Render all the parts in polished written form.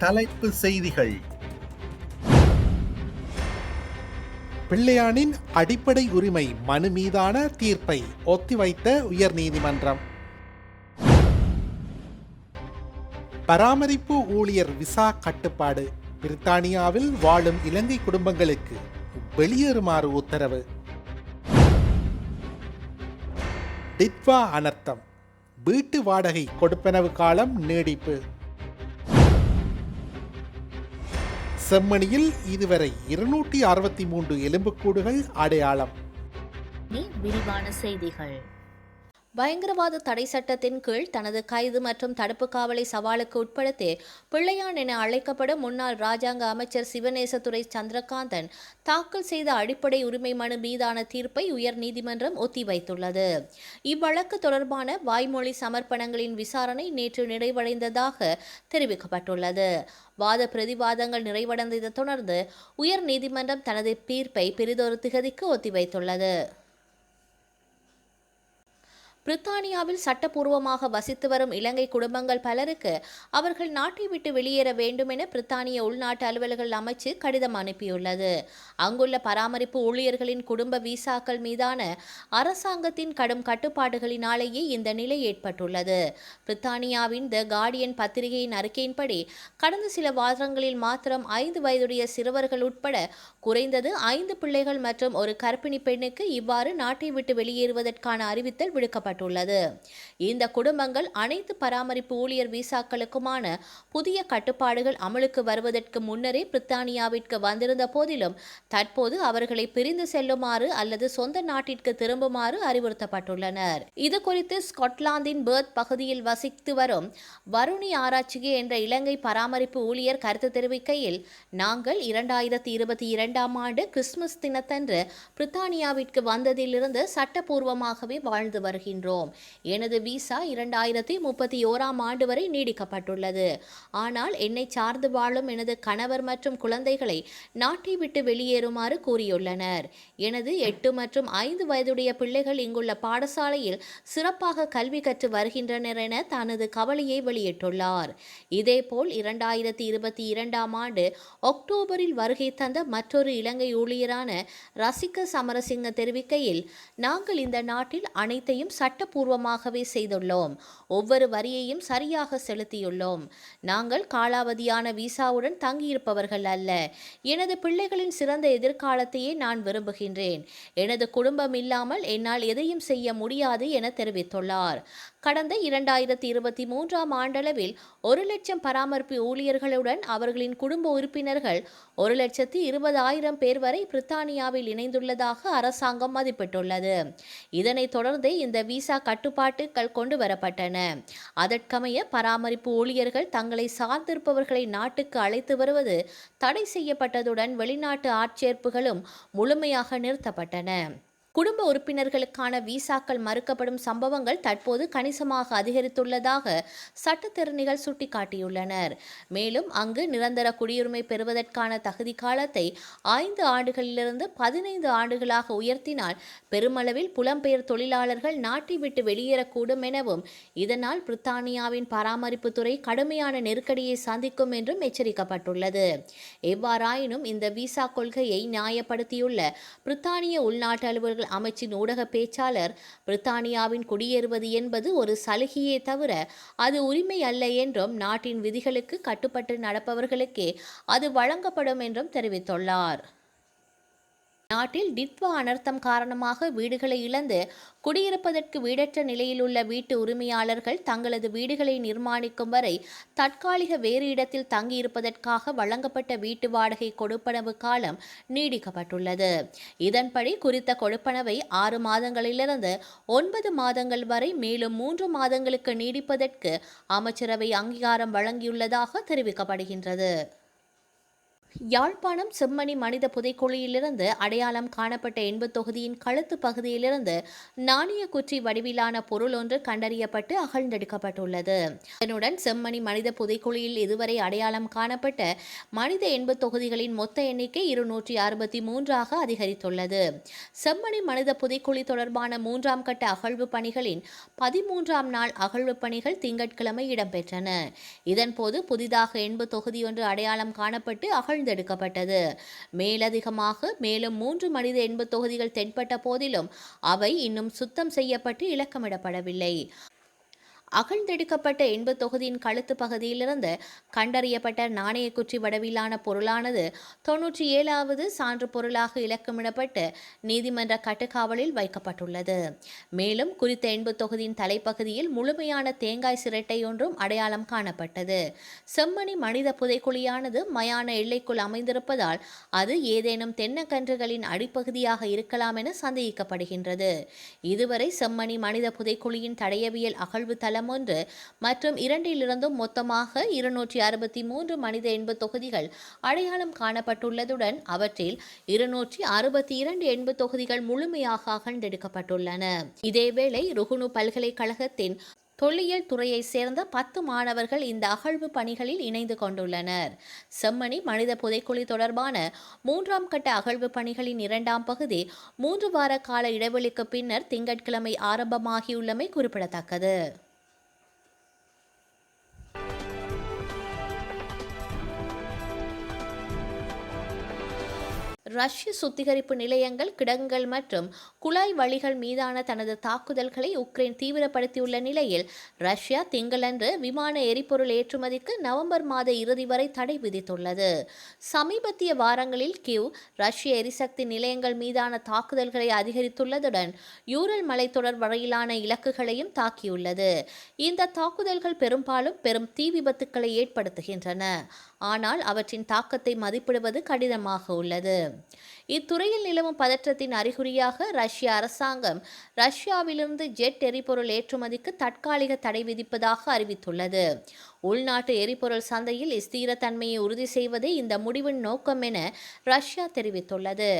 தலைப்பு செய்திகள். பிள்ளையானின் அடிப்படை உரிமை மனு மீதான தீர்ப்பை ஒத்திவைத்த உயர்நீதிமன்றம். பராமரிப்பு ஊழியர் விசா கட்டுப்பாடு. பிரித்தானியாவில் வாழும் இலங்கை குடும்பங்களுக்கு வெளியேறுமாறு உத்தரவு. டிட்வா அனர்த்தம். வீட்டு வாடகை கொடுப்பனவு காலம் நீடிப்பு. செம்மணியில் இதுவரை 263 எலும்புக்கூடுகள் அடையாளம். விரிவான செய்திகள். பயங்கரவாத தடை சட்டத்தின் கீழ் தனது கைது மற்றும் தடுப்பு காவலை சவாலுக்கு உட்படுத்தி பிள்ளையான் என அழைக்கப்படும் முன்னாள் ராஜாங்க அமைச்சர் சிவநேசதுரை சந்திரகாந்தன் தாக்கல் செய்த அடிப்படை உரிமை மனு மீதான தீர்ப்பை உயர்நீதிமன்றம் ஒத்திவைத்துள்ளது. இவ்வழக்கு தொடர்பான வாய்மொழி சமர்ப்பணங்களின் விசாரணை நேற்று நிறைவடைந்ததாக தெரிவிக்கப்பட்டுள்ளது. வாத பிரதிவாதங்கள் நிறைவடைந்ததை தொடர்ந்து உயர்நீதிமன்றம் தனது தீர்ப்பை பிறிதொரு திகதிக்கு ஒத்திவைத்துள்ளது. பிரித்தானியாவில் சட்டப்பூர்வமாக வசித்து வரும் இலங்கை குடும்பங்கள் பலருக்கு அவர்கள் நாட்டை விட்டு வெளியேற வேண்டும் என பிரித்தானிய உள்நாட்டு அலுவல்கள் அமைச்சு கடிதம் அனுப்பியுள்ளது. அங்குள்ள பராமரிப்பு ஊழியர்களின் குடும்ப விசாக்கள் மீதான அரசாங்கத்தின் கடும் கட்டுப்பாடுகளினாலேயே இந்த நிலை ஏற்பட்டுள்ளது. பிரித்தானியாவின் த கார்டியன் பத்திரிகையின் அறிக்கையின்படி கடந்த சில வாரங்களில் மாத்திரம் 5 வயதுடைய சிறுவர்கள் உட்பட குறைந்தது 5 பிள்ளைகள் மற்றும் ஒரு கர்ப்பிணி பெண்ணுக்கு இவ்வாறு நாட்டை விட்டு வெளியேறுவதற்கான அறிவித்தல் விடுக்கப்பட்டது. இந்த குடும்பங்கள் அனைத்து பராமரிப்பு ஊழியர் விசாக்களுக்குமான புதிய கட்டுப்பாடுகள் அமலுக்கு வருவதற்கு முன்னரே பிரித்தானியாவிற்கு வந்திருந்த போதிலும் தற்போது அவர்களை பிரிந்து செல்லுமாறு அல்லது சொந்த நாட்டிற்கு திரும்புமாறு அறிவுறுத்தப்பட்டுள்ளனர். இது குறித்து ஸ்காட்லாந்தின் பெர்த் பகுதியில் வசித்து வரும் வருணி ஆராய்ச்சிகே என்ற இலங்கை பராமரிப்பு ஊழியர் கருத்து தெரிவிக்கையில், நாங்கள் 2022ஆம் ஆண்டு கிறிஸ்துமஸ் தினத்தன்று பிரித்தானியாவிற்கு வந்ததிலிருந்து சட்டப்பூர்வமாகவே வாழ்ந்து வருகின்றோம். எனது விசா 2031ஆம் ஆண்டு வரை நீடிக்கப்பட்டுள்ளது. ஆனால் என்னை சார்ந்து வாழும் எனது கணவர் மற்றும் குழந்தைகளை நாட்டை விட்டு வெளியேறுமாறு கூறியுள்ளனர். எனது 8 மற்றும் 5 வயதுடைய பிள்ளைகள் இங்குள்ள பாடசாலையில் சிறப்பாக கல்வி கற்று வருகின்றனர் என தனது கவலையை வெளியிட்டுள்ளார். இதேபோல் 2022ஆம் ஆண்டு அக்டோபரில் வருகை தந்த மற்றொரு இலங்கை ஊழியரான ரசிக சமரசிங்க தெரிவிக்கையில், நாங்கள் இந்த நாட்டில் அனைத்தையும் சட்டப்பூர்வமாகவே செய்துள்ளோம். ஒவ்வொரு வரியையும் சரியாக செலுத்தியுள்ளோம். நாங்கள் காலாவதியான விசாவுடன் தங்கியிருப்பவர்கள் அல்ல. எனது பிள்ளைகளின் சிறந்த எதிர்காலத்தையே நான் விரும்புகின்றேன். எனது குடும்பம் இல்லாமல் என்னால் எதையும் செய்ய முடியாது என தெரிவித்துள்ளார். கடந்த 2023ஆம் ஆண்டளவில் 1 லட்சம் பராமரிப்பு ஊழியர்களுடன் அவர்களின் குடும்ப உறுப்பினர்கள் 1,20,000 பேர் வரை பிரித்தானியாவில் இணைந்துள்ளதாக அரசாங்கம் மதிப்பிட்டுள்ளது. இதனைத் தொடர்ந்து இந்த விசா கட்டுப்பாட்டுகள் கொண்டு வரப்பட்டன. அதற்கமைய பராமரிப்பு ஊழியர்கள் தங்களை சார்ந்திருப்பவர்களை நாட்டுக்கு அழைத்து வருவது தடை செய்யப்பட்டதுடன் வெளிநாட்டு ஆட்சேர்ப்புகளும் முழுமையாக நிறுத்தப்பட்டன. குடும்ப உறுப்பினர்களுக்கான விசாக்கள் மறுக்கப்படும் சம்பவங்கள் தற்போது கணிசமாக அதிகரித்துள்ளதாக சட்டத்தரணிகள் சுட்டிக்காட்டியுள்ளனர். மேலும் அங்கு நிரந்தர குடியுரிமை பெறுவதற்கான தகுதி காலத்தை 5 ஆண்டுகளிலிருந்து 15 ஆண்டுகளாக உயர்த்தினால் பெருமளவில் புலம்பெயர் தொழிலாளர்கள் நாட்டை விட்டு வெளியேறக்கூடும் எனவும், இதனால் பிரித்தானியாவின் பராமரிப்பு துறை கடுமையான நெருக்கடியை சந்திக்கும் என்றும் எச்சரிக்கப்பட்டுள்ளது. எவ்வாறாயினும் இந்த விசா கொள்கையை நியாயப்படுத்தியுள்ள பிரித்தானிய உள்நாட்டு அலுவல்கள் அமைச்சின் ஊடக பேச்சாளர், பிரித்தானியாவின் குடியேறுவது என்பது ஒரு சலுகையே தவிர அது உரிமை அல்ல என்றும், நாட்டின் விதிகளுக்கு கட்டுப்பட்டு நடப்பவர்களுக்கே அது வழங்கப்படும் என்றும் தெரிவித்துள்ளார். நாட்டில் டிட்வா அனர்த்தம் காரணமாக வீடுகளை இழந்து குடியிருப்பதற்கு வீடற்ற நிலையில் உள்ள வீட்டு உரிமையாளர்கள் தங்களது வீடுகளை நிர்மாணிக்கும் வரை தற்காலிக வேறு இடத்தில் தங்கியிருப்பதற்காக வழங்கப்பட்ட வீட்டு வாடகை கொடுப்பனவு காலம் நீடிக்கப்பட்டுள்ளது. இதன்படி குறித்த கொடுப்பனவை 6 மாதங்களிலிருந்து 9 மாதங்கள் வரை மேலும் 3 மாதங்களுக்கு நீடிப்பதற்கு அமைச்சரவை அங்கீகாரம் வழங்கியுள்ளதாக தெரிவிக்கப்படுகின்றது. யாழ்ப்பாணம் செம்மணி மனித புதைக்குழியிலிருந்து அடையாளம் காணப்பட்ட எண்பது தொகுதியின் கழுத்து பகுதியிலிருந்து நாணயக்குற்றி வடிவிலான பொருள் ஒன்று கண்டறியப்பட்டு அகழ்ந்தெடுக்கப்பட்டுள்ளது. இதனுடன் செம்மணி மனித புதைக்குழியில் இதுவரை அடையாளம் காணப்பட்ட மனித எண்பது தொகுதிகளின் மொத்த எண்ணிக்கை 263 அதிகரித்துள்ளது. செம்மணி மனித புதைக்குழி தொடர்பான 3ஆம் கட்ட அகழ்வு பணிகளின் 13ஆம் நாள் அகழ்வு பணிகள் திங்கட்கிழமை இடம்பெற்றன. இதன்போது புதிதாக 80 தொகுதியொன்று அடையாளம் காணப்பட்டு அகழ்ந்தெடுக்கப்பட்டது. மேலதிகமாக மேலும் 3 மனித 80 தொகுதிகள் தென்பட்ட போதிலும் அவை இன்னும் சுத்தம் செய்யப்பட்டு இலக்கமிடப்படவில்லை. அகழ்ந்தெடுக்கப்பட்ட 80 தொகுதியின் கழுத்து பகுதியிலிருந்து கண்டறியப்பட்ட நாணயக்குற்றி வடிவிலான பொருளானது 97வது சான்று பொருளாக இலக்கமிடப்பட்டு நீதிமன்ற கட்டுக்காவலில் வைக்கப்பட்டுள்ளது. மேலும் குறித்த 80 தொகுதியின் தலைப்பகுதியில் முழுமையான தேங்காய் சிரட்டை ஒன்றும் அடையாளம் காணப்பட்டது. செம்மணி மனித புதைக்குழியானது மயான எல்லைக்குள் அமைந்திருப்பதால் அது ஏதேனும் தென்னக்கன்றுகளின் அடிப்பகுதியாக இருக்கலாம் என சந்தேகிக்கப்படுகின்றது. இதுவரை செம்மணி மனித புதைக்குழியின் தடயவியல் அகழ்வு தளம் ஒன்று மற்றும் 2லிருந்தும் மொத்தமாக 263 மனித 80 தொகுதிகள் அடையாளம் காணப்பட்டுள்ளதுடன் அவற்றில் 262 80 தொகுதிகள் முழுமையாக அகழ்ந்தெடுக்கப்பட்டுள்ளன. இதேவேளை ருகுணு பல்கலைக்கழகத்தின் தொல்லியல் துறையைச் சேர்ந்த 10 மாணவர்கள் இந்த அகழ்வு பணிகளில் இணைந்து கொண்டுள்ளனர். செம்மணி மனித புதைக்குழி தொடர்பான 3ஆம் கட்ட அகழ்வு பணிகளின் 2ஆம் பகுதி 3 வார கால இடைவெளிக்கு பின்னர் திங்கட்கிழமை ஆரம்பமாகியுள்ளமை குறிப்பிடத்தக்கது. ரஷ்ய சுத்திகரிப்பு நிலையங்கள், கிடங்குகள் மற்றும் குழாய் வழிகள் மீதான தனது தாக்குதல்களை உக்ரைன் தீவிரப்படுத்தியுள்ள நிலையில் ரஷ்யா திங்களன்று விமான எரிபொருள் ஏற்றுமதிக்கு நவம்பர் மாத இறுதி வரை தடை விதித்துள்ளது. சமீபத்திய வாரங்களில் கிவ் ரஷ்ய எரிசக்தி நிலையங்கள் மீதான தாக்குதல்களை அதிகரித்துள்ளதுடன் யூரல் மலைத்தொடர் வரையிலான இலக்குகளையும் தாக்கியுள்ளது. இந்த தாக்குதல்கள் பெரும்பாலும் பெரும் தீ விபத்துக்களை ஏற்படுத்துகின்றன, ஆனால் அவற்றின் தாக்கத்தை மதிப்பிடுவது கடினமாக உள்ளது. இத்துறையில் நிலவும் பதற்றத்தின் அறிகுறியாக ரஷ்ய அரசாங்கம் ரஷ்யாவிலிருந்து ஜெட் எரிபொருள் ஏற்றுமதிக்கு தற்காலிக தடை விதிப்பதாக அறிவித்துள்ளது. உள்நாட்டு எரிபொருள் சந்தையில் ஸ்திரத்தன்மையை உறுதி செய்வதே இந்த முடிவின் நோக்கம் என ரஷ்யா தெரிவித்துள்ளது.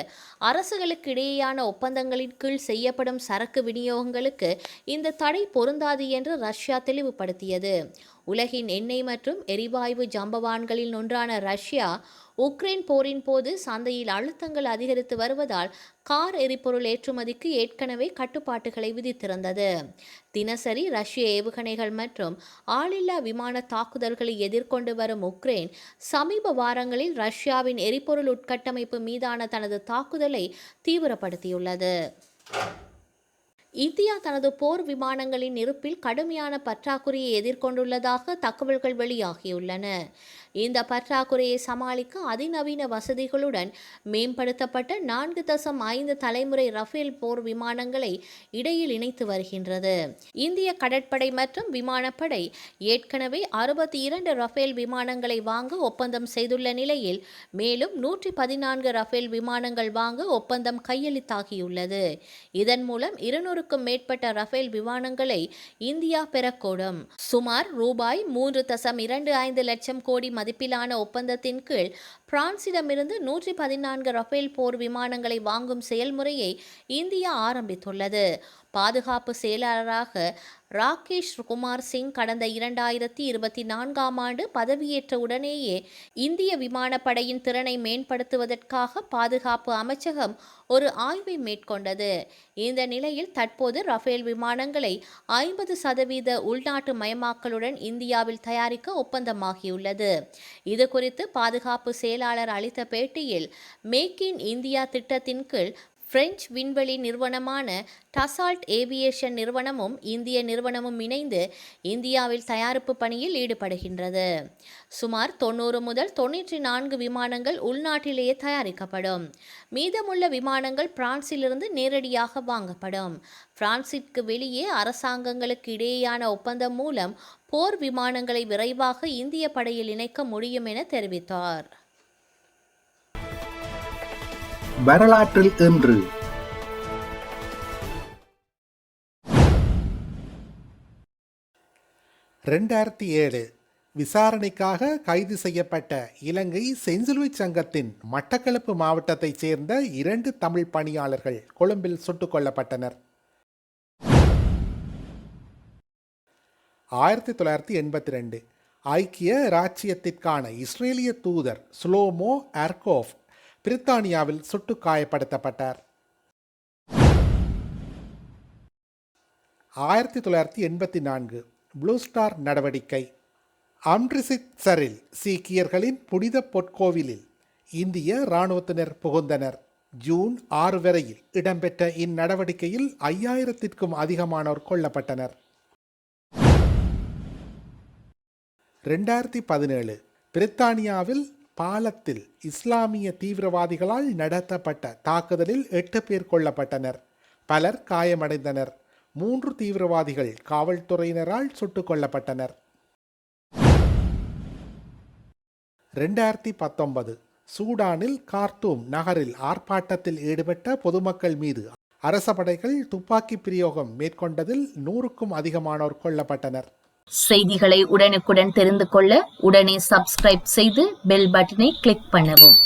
அரசுகளுக்கு இடையேயான ஒப்பந்தங்களின் கீழ் செய்யப்படும் சரக்கு விநியோகங்களுக்கு இந்த தடை பொருந்தாது என்று ரஷ்யா தெளிவுபடுத்தியது. உலகின் எண்ணெய் மற்றும் எரிவாயு ஜாம்பவான்களில் ஒன்றான ரஷ்யா உக்ரைன் போரின் போது சந்தையில் அழுத்தங்கள் அதிகரித்து வருவதால் கார் எரிபொருள் ஏற்றுமதிக்கு ஏற்கனவே கட்டுப்பாட்டுகளை விதித்திருந்தது. தினசரி ரஷ்ய ஏவுகணைகள் மற்றும் ஆளில்லா விமான தாக்குதல்களை எதிர்கொண்டு வரும் உக்ரைன் சமீப வாரங்களில் ரஷ்யாவின் எரிபொருள் உட்கட்டமைப்பு மீதான தனது தாக்குதலை தீவிரப்படுத்தியுள்ளது. இந்தியா தனது போர் விமானங்களின் இருப்பில் கடுமையான பற்றாக்குறையை எதிர்கொண்டுள்ளதாக தகவல்கள் வெளியாகியுள்ளன. இந்த பற்றாக்குறையை சமாளிக்க அதிநவீன வசதிகளுடன் மேம்படுத்தப்பட்ட 4.5 தலைமுறை ரஃபேல் போர் விமானங்களை இடையில் இணைத்து வருகின்றது. இந்திய கடற்படை மற்றும் விமானப்படை ஏற்கனவே 62 ரஃபேல் விமானங்களை வாங்க ஒப்பந்தம் செய்துள்ள நிலையில் மேலும் 114 ரஃபேல் விமானங்கள் வாங்க ஒப்பந்தம் கையெழுத்தாகியுள்ளது. இதன் மூலம் 200க்கும் மேற்பட்ட ரஃபேல் விமானங்களை இந்தியா பெறக்கூடும். சுமார் ரூபாய் 3.25 லட்சம் கோடி மதிப்பிலான ஒப்பந்தத்தின் கீழ் பிரான்சிடமிருந்து 114 ரஃபேல் போர் விமானங்களை வாங்கும் செயல்முறையை இந்தியா ஆரம்பித்துள்ளது. பாதுகாப்பு செயலாளராக ராகேஷ் குமார் சிங் கடந்த 2024ஆம் ஆண்டு பதவியேற்ற உடனேயே இந்திய விமானப்படையின் திறனை மேம்படுத்துவதற்காக பாதுகாப்பு அமைச்சகம் ஒரு ஆய்வை மேற்கொண்டது. இந்த நிலையில் தற்போது ரஃபேல் விமானங்களை 50% உள்நாட்டு மயமாக்கலுடன் இந்தியாவில் தயாரிக்க ஒப்பந்தமாகியுள்ளது. இது குறித்து பாதுகாப்பு செயலாளர் அளித்த பேட்டியில், மேக் இன் இந்தியா திட்டத்தின் கீழ் பிரெஞ்சு விண்வெளி நிறுவனமான டசால்ட் ஏவியேஷன் நிறுவனமும் இந்திய நிறுவனமும் இணைந்து இந்தியாவில் தயாரிப்பு பணியில் ஈடுபடுகின்றது. சுமார் 90 முதல் 94 விமானங்கள் உள்நாட்டிலேயே தயாரிக்கப்படும். மீதமுள்ள விமானங்கள் பிரான்சிலிருந்து நேரடியாக வாங்கப்படும். பிரான்சிற்கு வெளியே அரசாங்கங்களுக்கு இடையேயான ஒப்பந்தம் மூலம் போர் விமானங்களை விரைவாக இந்திய படையில் இணைக்க முடியும் என தெரிவித்தார். வரலாற்றில் இன்று 2007 விசாரணைக்காக கைது செய்யப்பட்ட இலங்கை செஞ்சிலுவைச் சங்கத்தின் மட்டக்களப்பு மாவட்டத்தைச் சேர்ந்த 2 தமிழ் பணியாளர்கள் கொழும்பில் சுட்டுக் கொல்லப்பட்டனர். 1982 ஐக்கிய இராச்சியத்திற்கான இஸ்ரேலிய தூதர் ஸ்லோமோ அர்கோஃப் பிரித்தானியாவில் சுட்டு காயப்படுத்தப்பட்டார். 1984 ப்ளூ ஸ்டார் நடவடிக்கை. அம்ரித்சரில் சீக்கியர்களின் புனித பொற்கோவிலில் இந்திய இராணுவத்தினர் புகுந்தனர். ஜூன் 6 வரையில் இடம்பெற்ற இந்நடவடிக்கையில் 5000க்கும் அதிகமானோர் கொல்லப்பட்டனர். 2017 பிரித்தானியாவில் பாலத்தில் இஸ்லாமிய தீவிரவாதிகளால் நடத்தப்பட்ட தாக்குதலில் 8 பேர் கொல்லப்பட்டனர். பலர் காயமடைந்தனர். 3 தீவிரவாதிகள் காவல்துறையினரால் சுட்டுக் கொல்லப்பட்டனர். 2019 சூடானில் கார்த்தூம் நகரில் ஆர்ப்பாட்டத்தில் ஈடுபட்ட பொதுமக்கள் மீது அரச படைகள் துப்பாக்கி பிரயோகம் மேற்கொண்டதில் 100க்கும் அதிகமானோர் கொல்லப்பட்டனர். செய்திகளை உடனுக்குடன் தெரிந்து கொள்ள உடனே சப்ஸ்கிரைப் செய்து பெல் பட்டனை கிளிக் பண்ணவும்.